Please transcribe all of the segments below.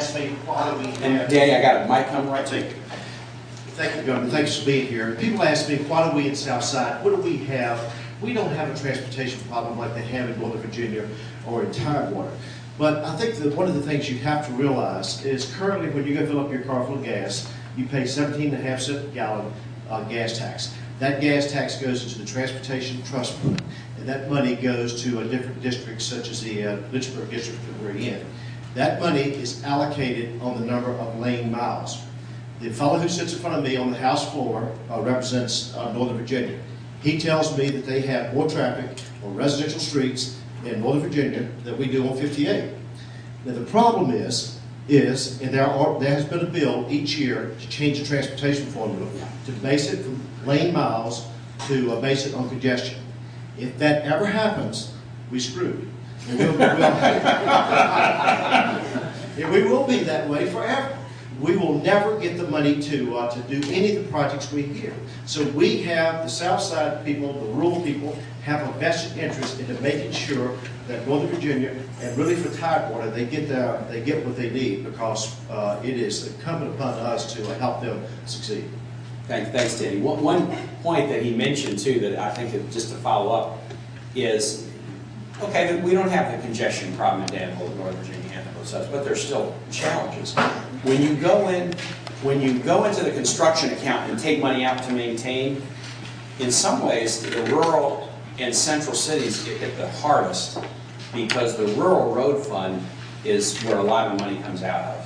asked me, why do we have... And Danny, I got a mic coming right to you. Thank you, Governor. Thanks for being here. People ask me, why do we in Southside, what do we have? We don't have a transportation problem like they have in Northern Virginia or in Tidewater. But I think that one of the things you have to realize is currently when you go fill up your car full of gas, you pay 17.5 cents a gallon gas tax. That gas tax goes into the Transportation Trust Fund, and that money goes to a different district such as the Lynchburg district that we're in. That money is allocated on the number of lane miles. The fellow who sits in front of me on the House floor represents Northern Virginia. He tells me that they have more traffic on residential streets in Northern Virginia than we do on 58. Now the problem is and there has been a bill each year to change the transportation formula to base it from lane miles to base it on congestion. If that ever happens, we screwed. And we will be that way forever. We will never get the money to do any of the projects we hear. So we have, the South Side people, the rural people, have a vested interest in making sure that Northern Virginia, and really for Tidewater, they get what they need, because it is incumbent upon us to help them succeed. Thanks, Danny. One point that he mentioned too, that I think that just to follow up, is okay, we don't have the congestion problem in Danville, Northern Virginia, and those such, but there's still challenges. When you go into the construction account and take money out to maintain, in some ways the rural and central cities get hit the hardest, because the rural road fund is where a lot of the money comes out of.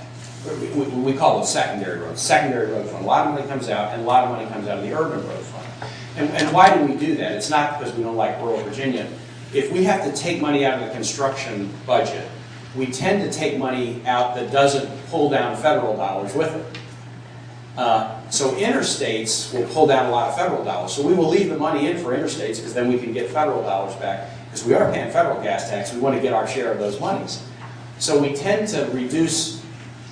We call it secondary roads. Secondary road fund. A lot of money comes out, and a lot of money comes out of the urban road fund. And why do we do that? It's not because we don't like rural Virginia. If we have to take money out of the construction budget, we tend to take money out that doesn't pull down federal dollars with it. So interstates will pull down a lot of federal dollars. So we will leave the money in for interstates, because then we can get federal dollars back. Because we are paying federal gas tax, we want to get our share of those monies. So we tend to reduce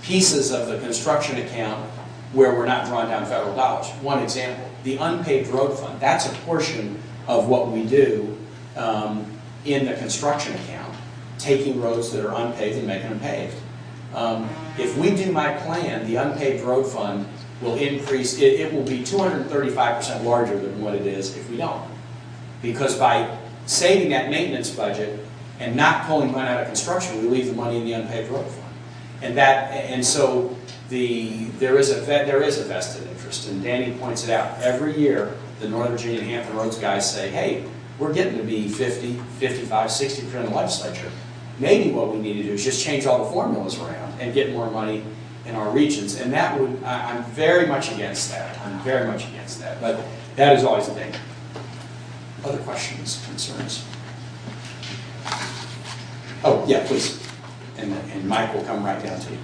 pieces of the construction account where we're not drawing down federal dollars. One example, the unpaved road fund. That's a portion of what we do in the construction account, taking roads that are unpaved and making them paved. If we do my plan, the unpaved road fund will increase. It will be 235% larger than what it is if we don't. Because by saving that maintenance budget and not pulling money out of construction, we leave the money in the unpaved road fund. And so there is a vested interest. And Danny points it out. Every year, the Northern Virginia and Hampton Roads guys say, hey, we're getting to be 50, 55, 60% of the legislature. Maybe what we need to do is just change all the formulas around and get more money in our regions. And that would, I'm very much against that. I'm very much against that. But that is always a thing. Other questions, concerns? Oh, yeah, please. And Mike will come right down to you.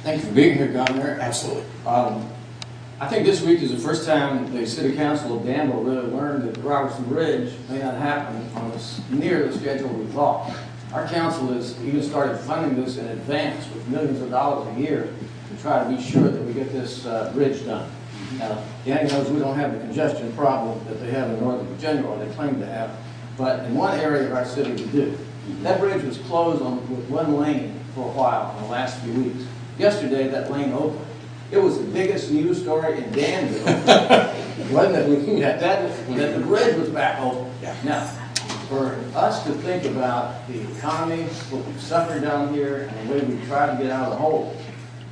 Thank you for being here, Governor. Absolutely. I think this week is the first time the City Council of Danville really learned that the Robertson Bridge may not happen on near the schedule we thought. Our council has even started funding this in advance with millions of dollars a year to try to be sure that we get this bridge done. Now, Danny knows we don't have the congestion problem that they have in Northern Virginia, or they claim to have, but in one area of our city we do. That bridge was closed with one lane for a while in the last few weeks. Yesterday, that lane opened. It was the biggest news story in Danville, wasn't it? That the bridge was back open. Yeah. Now, for us to think about the economy, what we've suffered down here, and the way we try to get out of the hole,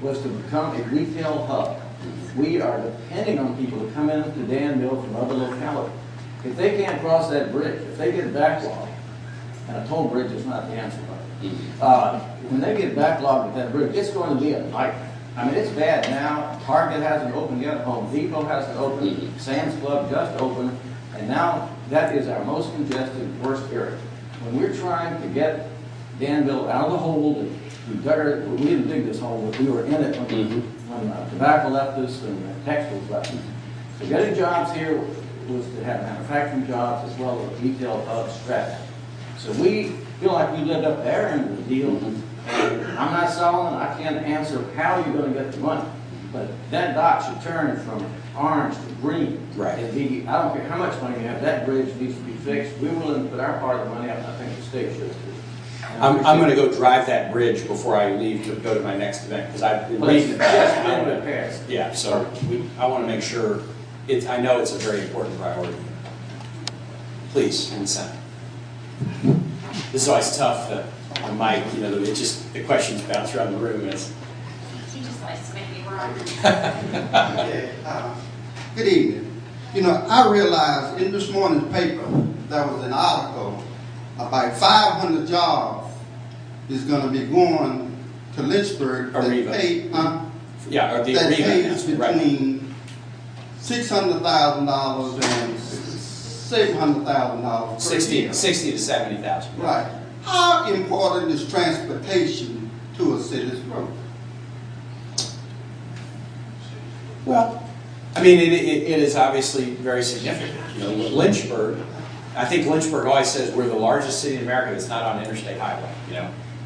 was to become a retail hub. We are depending on people to come into Danville from other localities. If they can't cross that bridge, if they get backlogged, and a toll bridge is not the answer, when they get backlogged at that bridge, it's going to be a nightmare. I mean, it's bad now. Target hasn't opened yet. Home Depot hasn't opened. Sam's Club just opened. And now that is our most congested, worst area. When we're trying to get Danville out of the hole, we didn't dig this hole, but we were in it when tobacco left us and textiles left us. So getting jobs here was to have manufacturing jobs as well as a retail hub strategy. So we feel like we lived up their end of the deal. And I'm not selling it. I can't answer how you're going to get the money. But that dot should turn from orange to green. Right. And I don't care how much money you have, that bridge needs to be fixed. We're willing to put our part of the money up, I think the state should too. I'm going to go drive that bridge before I leave to go to my next event, because I've been reading about it. Just been repaired. Yeah, so I want to make sure, I know it's a very important priority. Please, consent. This is always tough, the mic, the questions bounce around the room. He just likes to make me run. Okay, good evening. I realized in this morning's paper, there was an article about 500 jobs is going to be going to Lynchburg that Arriva. pay, Yeah, or the that Arriva, pays right. between $600,000 and $700,000 per 60 year. to 70,000. Right. How important is transportation to a city's growth? Well, I mean, it is obviously very significant. Lynchburg, I think Lynchburg always says we're the largest city in America that's not on an interstate highway,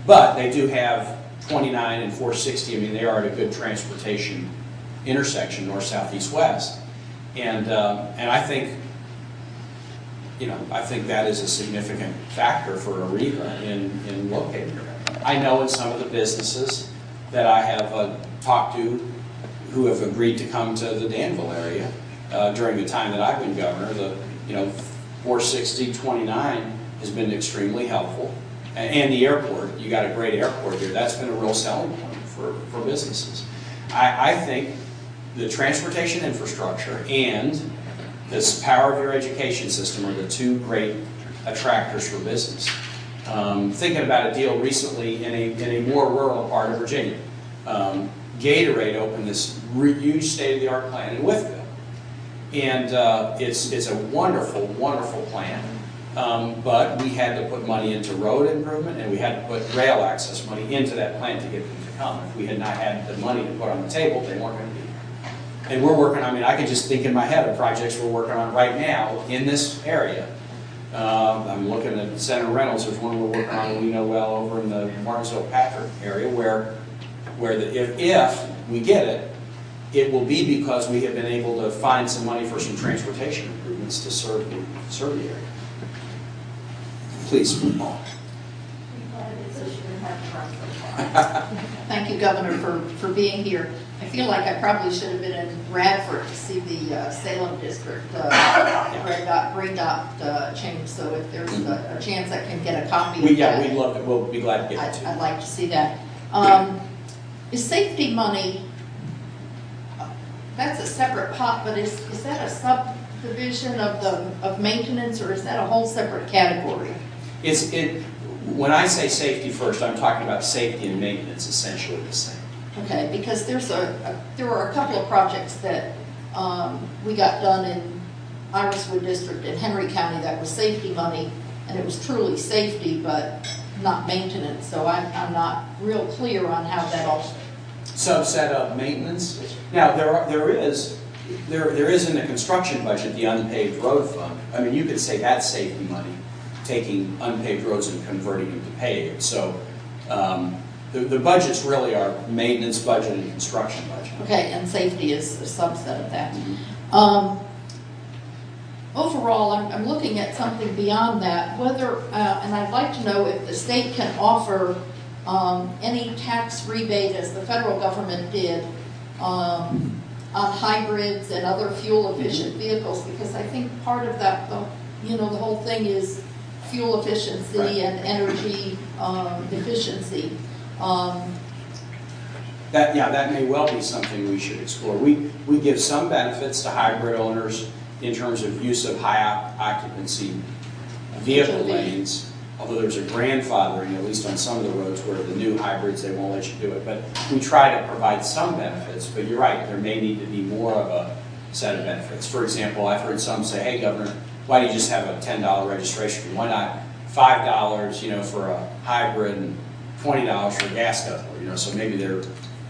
But they do have 29 and 460. I mean, they are at a good transportation intersection, north, south, east, west. And I think, I think that is a significant factor for Arriva in locating here. I know in some of the businesses that I have talked to who have agreed to come to the Danville area during the time that I've been governor, 460, 29 has been extremely helpful. And the airport, you got a great airport here, that's been a real selling point for businesses. I think the transportation infrastructure and this power of your education system are the two great attractors for business. Thinking about a deal recently in a more rural part of Virginia. Gatorade opened this huge state-of-the-art plant in Wytheville. And it's a wonderful, wonderful plant. But we had to put money into road improvement, and we had to put rail access money into that plant to get them to come. If we had not had the money to put on the table, they weren't going to be here. And we're working, I could just think in my head of projects we're working on right now in this area. I'm looking at Center Reynolds. There's one we're working on, we know well, over in the Martinsville-Patrick area, where if we get it, it will be because we have been able to find some money for some transportation improvements to serve the area. Please, Paul. Thank you, Governor, for being here. I feel like I probably should have been in Radford to see the Salem District green dot change. So if there's a chance I can get a copy of that, we'd love to. We'll be glad to get it to you. I'd like to see that. Is safety money? That's a separate pot, but is that a subdivision of maintenance, or is that a whole separate category? When I say safety first, I'm talking about safety and maintenance, essentially the same. Okay, because there were a couple of projects that we got done in Iriswood District in Henry County that was safety money, and it was truly safety, but not maintenance. So I'm not real clear on how that all. Subset of maintenance. Now there is in the construction budget the unpaved road fund. I mean, you could say that's safety money, taking unpaved roads and converting them to paved. So the budgets really are maintenance budget and construction budget. Okay, and safety is a subset of that. Mm-hmm. Overall, I'm looking at something beyond that. Whether and I'd like to know if the state can offer any tax rebate, as the federal government did, on hybrids and other fuel-efficient vehicles, because I think part of that, the whole thing is fuel efficiency, right, and energy efficiency. That may well be something we should explore. We give some benefits to hybrid owners in terms of use of high occupancy vehicle lanes, although there's a grandfathering, at least on some of the roads where the new hybrids, they won't let you do it. But we try to provide some benefits, but you're right, there may need to be more of a set of benefits. For example, I've heard some say, hey, Governor, why do you just have a $10 registration fee? Why not $5, for a hybrid and $20 for a gas guzzler? So maybe there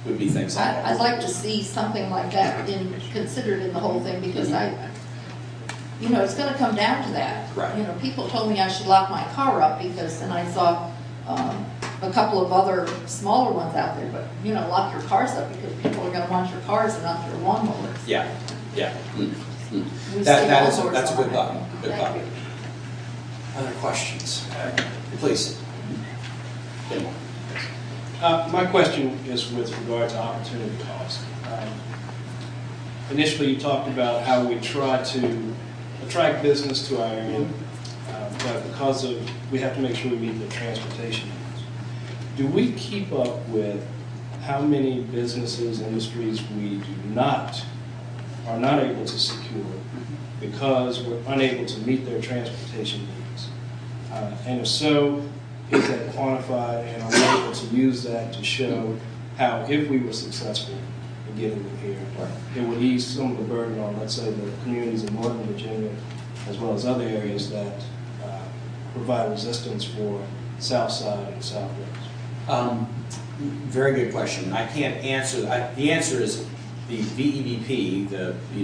would be things like that. I'd like to see something like that considered in the whole thing, because it's going to come down to that. Right. People told me I should lock my car up because, and I saw a couple of other smaller ones out there, but, you know, lock your cars up because people are gonna want your cars and not your lawnmowers. Yeah, yeah. We see That's lawnmowers a good on thought, it. good thought. Other questions? Please. My question is with regard to opportunity cost. Initially, you talked about how we try to attract business to our area, but because of, we have to make sure we meet the transportation needs. Do we keep up with how many businesses, industries we are not able to secure because we're unable to meet their transportation needs? And if so, is that quantified, and are we able to use that to show how, if we were successful in getting them here, it would ease some of the burden on, let's say, the communities in Northern Virginia, as well as other areas that provide resistance for South Side and Southwest? Very good question. I can't answer. The answer is the VEBP,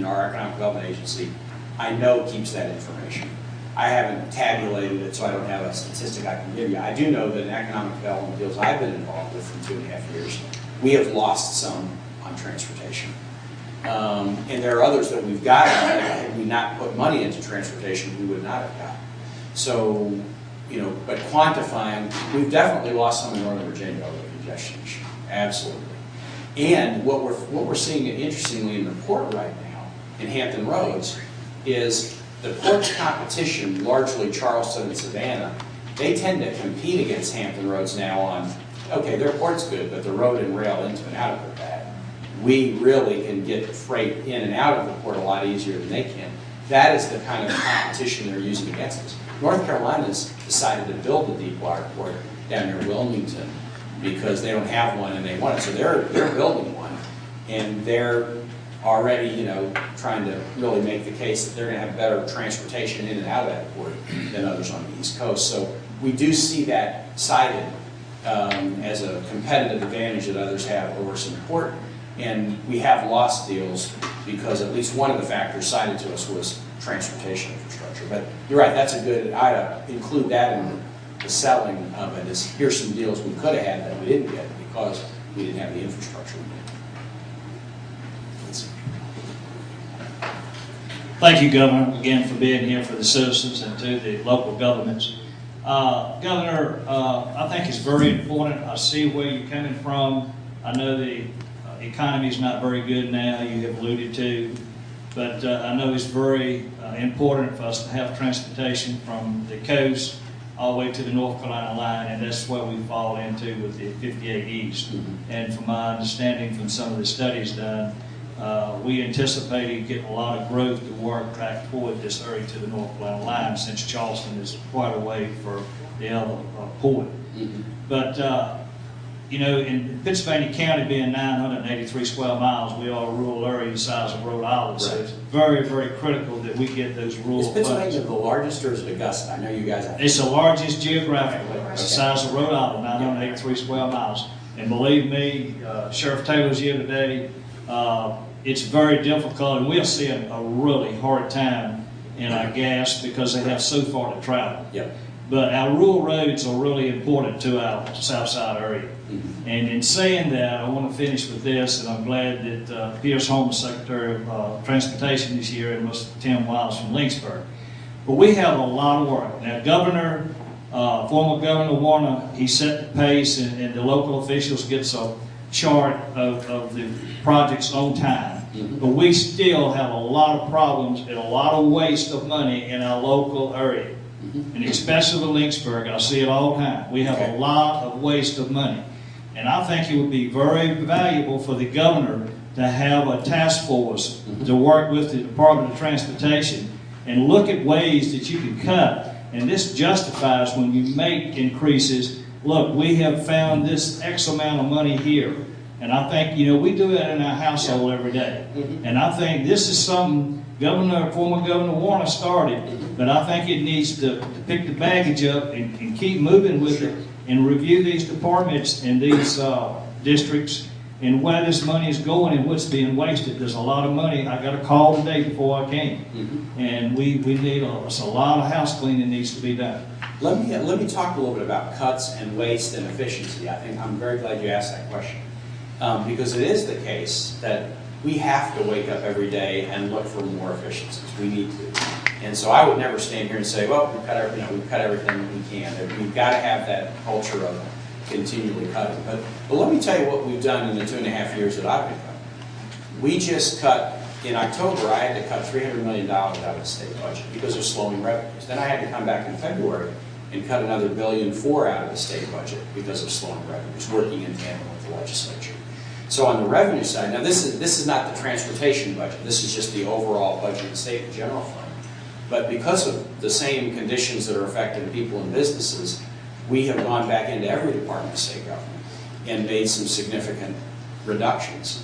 our Economic Development Agency, I know keeps that information. I haven't tabulated it, so I don't have a statistic I can give you. I do know that in economic development deals I've been involved with for 2.5 years, we have lost some on transportation. And there are others that we've gotten that had we not put money into transportation, we would not have gotten. So, but quantifying, we've definitely lost some in Northern Virginia over the congestion issue. Absolutely. And what we're seeing, interestingly, in the port right now, in Hampton Roads, is the port's competition, largely Charleston and Savannah, they tend to compete against Hampton Roads now on, okay, their port's good, but the road and rail into and out of it are bad. We really can get freight in and out of the port a lot easier than they can. That is the kind of competition they're using against us. North Carolina's decided to build a deep water port down near Wilmington because they don't have one and they want it. So they're building one, and they're already, trying to really make the case that they're going to have better transportation in and out of that port than others on the East Coast. So we do see that cited as a competitive advantage that others have over some port. And we have lost deals because at least one of the factors cited to us was transportation infrastructure. But you're right, that's a good, I'd include that in the selling of it, is here's some deals we could have had that we didn't get because we didn't have the infrastructure we did. Thank you, Governor, again for being here for the citizens and to the local governments. Governor, I think it's very important. I see where you're coming from. I know the economy is not very good now, you have alluded to, but I know it's very important for us to have transportation from the coast all the way to the North Carolina line, and that's what we fall into with the 58 East. And from my understanding from some of the studies done, we anticipated getting a lot of growth to work back toward this area to the North Carolina line, since Charleston is quite a way for the other port. But in Pennsylvania County being 983 square miles, we are a rural area the size of Rhode Island, so it's very, very critical that we get those rural Is Pennsylvania funds. the largest, or is it Augusta? I know you guys have. It's the largest geographically. It's the size of Rhode Island, 983 square miles. And believe me, Sheriff Taylor's here today. It's very difficult, and we're seeing a really hard time in our gas because they have so far to travel. Yep. But our rural roads are really important to our south side area. And in saying that, I want to finish with this, and I'm glad that Pierce Holmes, Secretary of Transportation, is here, and Mr. Tim Wiles from Lynchburg. But we have a lot of work. Now, former Governor Warner, he set the pace, and the local officials get a chart of the projects on time. But we still have a lot of problems and a lot of waste of money in our local area. And especially with Lynchburg, I see it all the time. We have a lot of waste of money. And I think it would be very valuable for the governor to have a task force to work with the Department of Transportation and look at ways that you can cut. And this justifies when you make increases. Look, we have found this X amount of money here. And I think, we do that in our household every day. And I think this is something former Governor Warner started, but I think it needs to pick the baggage up and keep moving with it and review these departments and these districts and where this money is going and what's being wasted. There's a lot of money. I got a call today before I came. And we need a lot of house cleaning needs to be done. Let me talk a little bit about cuts and waste and efficiency. I think I'm very glad you asked that question. Because it is the case that we have to wake up every day and look for more efficiencies. We need to. And so I would never stand here and say, well, we've cut everything we can. We've got to have that culture of continually cutting. But let me tell you what we've done in the 2.5 years that I've been cutting. We just cut, in October, I had to cut $300 million out of the state budget because of slowing revenues. Then I had to come back in February and cut another $1.4 billion out of the state budget because of slowing revenues, working in tandem with the legislature. So on the revenue side, now this is not the transportation budget, this is just the overall budget of the state and general fund. But because of the same conditions that are affecting people and businesses, we have gone back into every department of state government and made some significant reductions.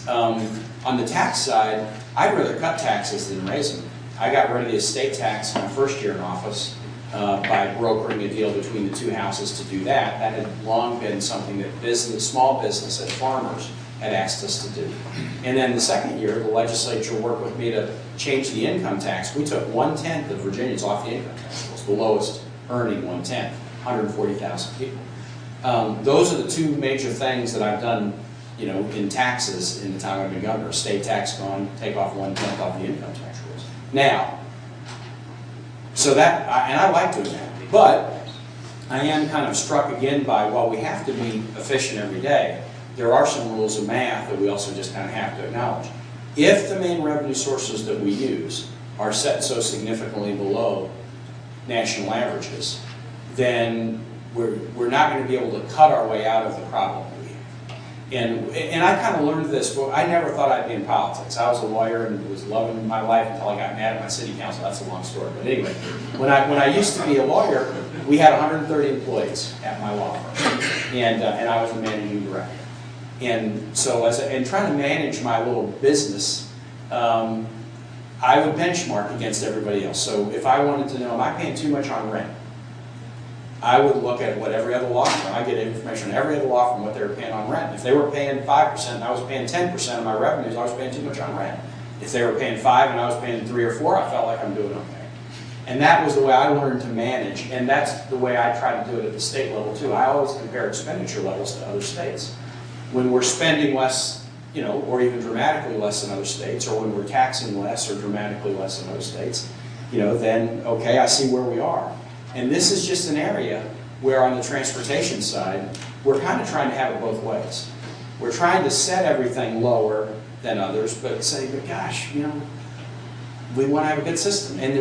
On the tax side, I'd rather cut taxes than raise them. I got rid of the estate tax in my first year in office by brokering a deal between the two houses to do that. That had long been something that small business and farmers had asked us to do. And then the second year, the legislature worked with me to change the income tax. We took 1/10 of Virginians off the income tax. It was the lowest earning 1/10, 140,000 people. Those are the two major things that I've done, in taxes in the time I've been governor. Estate tax gone, take off 1/10 off the income tax rules. Now, so that, and I like doing that, but I am kind of struck again by, while we have to be efficient every day, there are some rules of math that we also just kind of have to acknowledge. If the main revenue sources that we use are set so significantly below national averages, then we're not going to be able to cut our way out of the problem that we have. And I kind of learned this, but I never thought I'd be in politics. I was a lawyer and was loving my life until I got mad at my city council. That's a long story. But anyway, when I used to be a lawyer, we had 130 employees at my law firm, and I was the managing director. And so, and trying to manage my little business, I would benchmark against everybody else. So if I wanted to know, am I paying too much on rent? I would look at what every other law firm, I get information on every other law firm, what they were paying on rent. If they were paying 5% and I was paying 10% of my revenues, I was paying too much on rent. If they were paying 5 and I was paying 3 or 4, I felt like I'm doing okay. And that was the way I learned to manage, and that's the way I try to do it at the state level too. I always compare expenditure levels to other states. When we're spending less, or even dramatically less than other states, or when we're taxing less or dramatically less than other states, then, okay, I see where we are. And this is just an area where on the transportation side, we're kind of trying to have it both ways. We're trying to set everything lower than others, but say, but gosh, we want to have a good system. And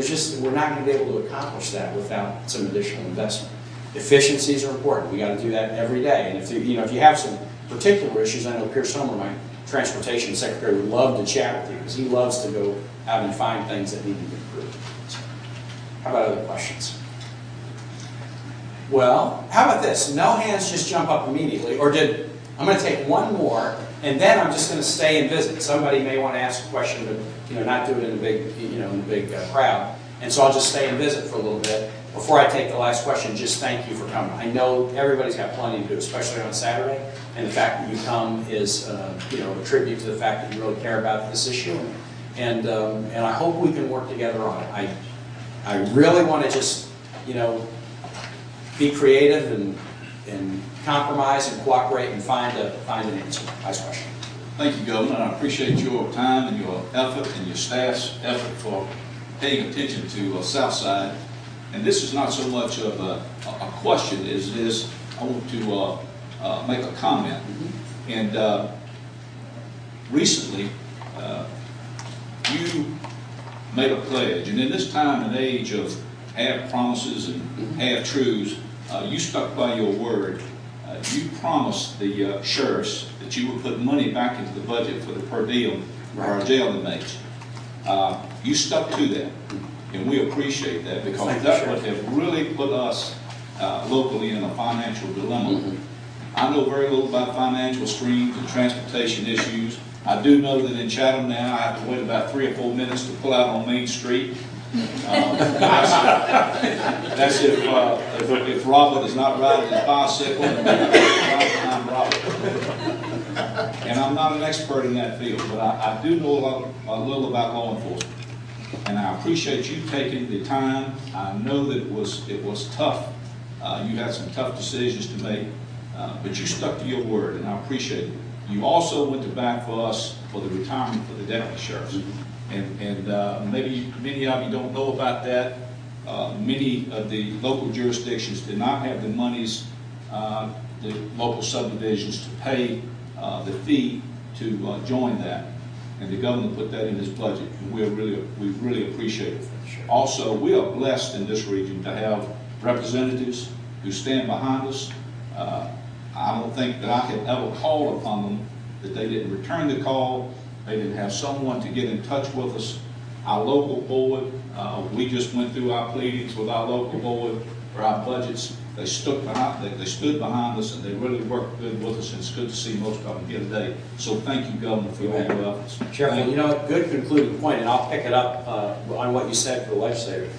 we're not going to be able to accomplish that without some additional investment. Efficiencies are important. We got to do that every day. And if you have some particular issues, I know Pierce Homer, my transportation secretary, would love to chat with you because he loves to go out and find things that need to be improved. So, how about other questions? Well, how about this? No hands just jump up immediately, or I'm going to take one more, and then I'm just going to stay and visit. Somebody may want to ask a question, but not do it in a big crowd. And so I'll just stay and visit for a little bit. Before I take the last question, just thank you for coming. I know everybody's got plenty to do, especially on Saturday, and the fact that you come is a tribute to the fact that you really care about this issue, and I hope we can work together on it. I really want to just be creative and compromise and cooperate and find an answer. Nice question. Thank you, Governor. I appreciate your time and your effort and your staff's effort for paying attention to Southside. And this is not so much of a question as it is, I want to make a comment. And recently, you made a pledge, and in this time and age of half promises and half truths, you stuck by your word. You promised the sheriffs that you would put money back into the budget for the per diem for our jail inmates. You stuck to that. And we appreciate that because that would have really put us locally in a financial dilemma. I know very little about financial streams and transportation issues. I do know that in Chatham now I have to wait about 3 or 4 minutes to pull out on Main Street. That's if Robert is not riding his bicycle and I'm Robert. And I'm not an expert in that field, but I do know a little about law enforcement. And I appreciate you taking the time. I know that it was tough. You had some tough decisions to make, but you stuck to your word, and I appreciate it. You also went to bat for us for the retirement for the deputy sheriffs. And maybe many of you don't know about that. Many of the local jurisdictions did not have the monies, the local subdivisions, to pay the fee to join that. And the governor put that in his budget, and we really appreciate it. Also, we are blessed in this region to have representatives who stand behind us. I don't think that I have ever called upon them that they didn't return the call, they didn't have someone to get in touch with us. Our local board, we just went through our pleadings with our local board for our budgets. They stood behind us, and they really worked good with us, and it's good to see most of them here today. So thank you, Governor, for all your efforts. Sheriff, you know, good concluding point, and I'll pick it up on what you said for the legislators.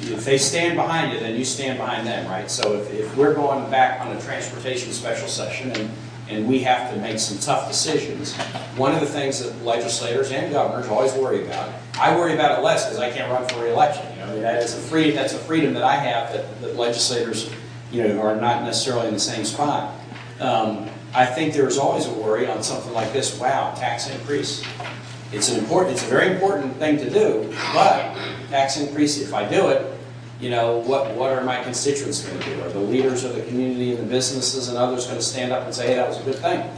If they stand behind you, then you stand behind them, right? So if we're going back on a transportation special session and we have to make some tough decisions, one of the things that legislators and governors always worry about, I worry about it less because I can't run for re-election. You know, that's a freedom that I have that legislators, you know, are not necessarily in the same spot. I think there's always a worry on something like this. Wow, tax increase. It's a very important thing to do, but tax increase, if I do it, you know, what are my constituents going to do? Are the leaders of the community and the businesses and others going to stand up and say, hey, that was a good thing?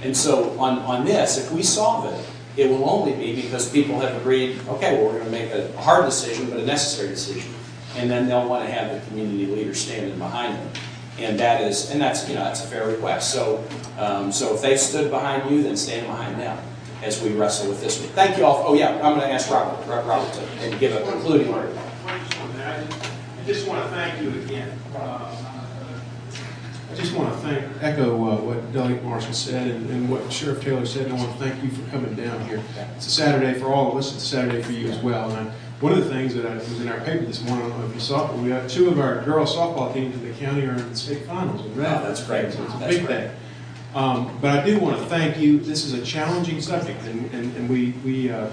And so on this, if we solve it, it will only be because people have agreed, okay, well, we're going to make a hard decision, but a necessary decision. And then they'll want to have the community leaders standing behind them. And that's a fair request. So if they've stood behind you, then stand behind them as we wrestle with this one. Thank you all. Oh yeah, I'm going to ask Robert to give a concluding word. I just want to thank you again. I just want to echo what Delegate Marshall said and what Sheriff Taylor said, and I want to thank you for coming down here. It's a Saturday for all of us. It's a Saturday for you as well. And one of the things that was in our paper this morning, I don't know if you saw it, but we have 2 of our girls softball teams in the county are in the state finals. Oh, that's great. So it's a big day. But I do want to thank you. This is a challenging subject, and we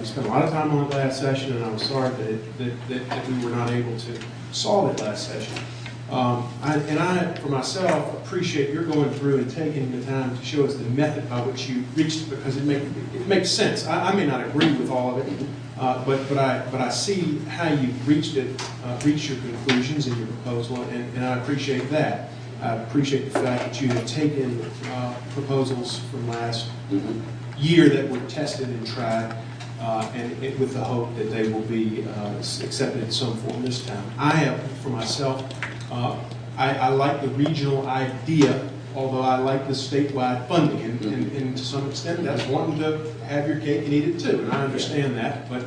spent a lot of time on it last session, and I was sorry that we were not able to solve it last session. I, for myself, appreciate your going through and taking the time to show us the method by which you reached it, because it makes sense. I may not agree with all of it, but I see how you've reached your conclusions in your proposal, and I appreciate that. I appreciate the fact that you have taken proposals from last year that were tested and tried, and with the hope that they will be accepted in some form this time. I have, for myself, I like the regional idea, although I like the statewide funding, and to some extent that's wanting to have your cake and eat it too, and I understand that, but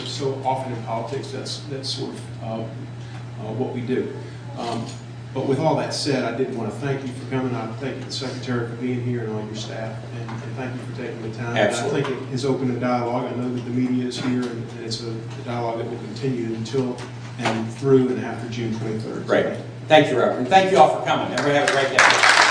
so often in politics that's sort of what we do. But with all that said, I did want to thank you for coming. I thank the Secretary for being here and all your staff, and thank you for taking the time. Absolutely. I think it has opened a dialogue. I know that the media is here, and it's a dialogue that will continue until and through and after June 23rd. Great. Thank you, Reverend. Thank you all for coming. Everybody have a great day.